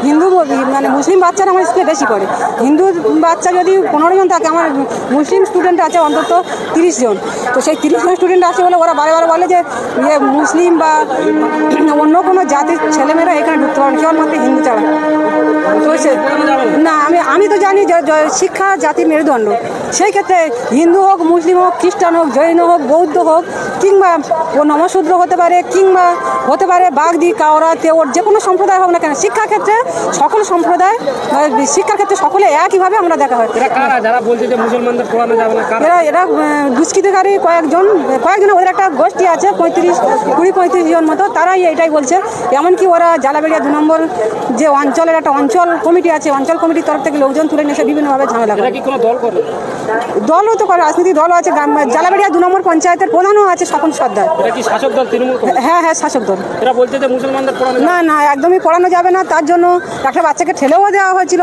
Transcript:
হিন্দু মানে মুসলিম বাচ্চারা আমার স্কুলে বেশি পড়ে। হিন্দু বাচ্চা যদি 15 জন থাকে, আমার মুসলিম স্টুডেন্ট আছে অন্তত 30 জন। তো সেই 30 জন স্টুডেন্ট আছে বলে ওরা বারে বারে বলে যে মুসলিম বা অন্য কোনো জাতির ছেলেমেয়েরা এখানে ঢুকতে পারে না, কেবলমাত্র হিন্দু ছাড়া। তো না, আমি তো জানি যে শিক্ষা জাতির মেরুদণ্ড। সেই ক্ষেত্রে হিন্দু হোক, মুসলিম হোক, খ্রিস্টান হোক, জৈন হোক, বৌদ্ধ হোক, কিংবা ও নমশূদ্র হতে পারে, কিংবা হতে পারে বাগদি, কাওড়া, তেওর, যে কোনো সম্প্রদায় হোক না কেন, শিক্ষার ক্ষেত্রে সকল সম্প্রদায় শিক্ষার ক্ষেত্রে সকলে একইভাবে আমরা দেখা হয়। যারা বলছে যে মুসলমানদের পড়ানো যাবে না, এরা দুষ্কৃতকারী কয়েকজন ওদের একটা গোষ্ঠী আছে 20-35 জন মতো, তারাই এটাই বলছে। এমনকি ওরা জালাবেড়িয়া 2 নম্বর যে অঞ্চলের একটা অঞ্চল কমিটি আছে, অঞ্চল কমিটির তরফ থেকে লোকজন তুলে নিয়ে এসে বিভিন্নভাবে ঝামেলা করে। দলও তো করে, রাজনীতিক দলও আছে। জালাবেড়িয়া 2 নম্বর পঞ্চায়েতের প্রধানও আছে স্বপন সর্দার। শাসক দল তৃণমূল? হ্যাঁ, শাসক দল। এরা বলছে যে মুসলমানদের পড়ানো না, একদমই পড়ানো যাবে না। তার জন্য একটা বাচ্চাকে ঠেলেও দেওয়া হয়েছিল।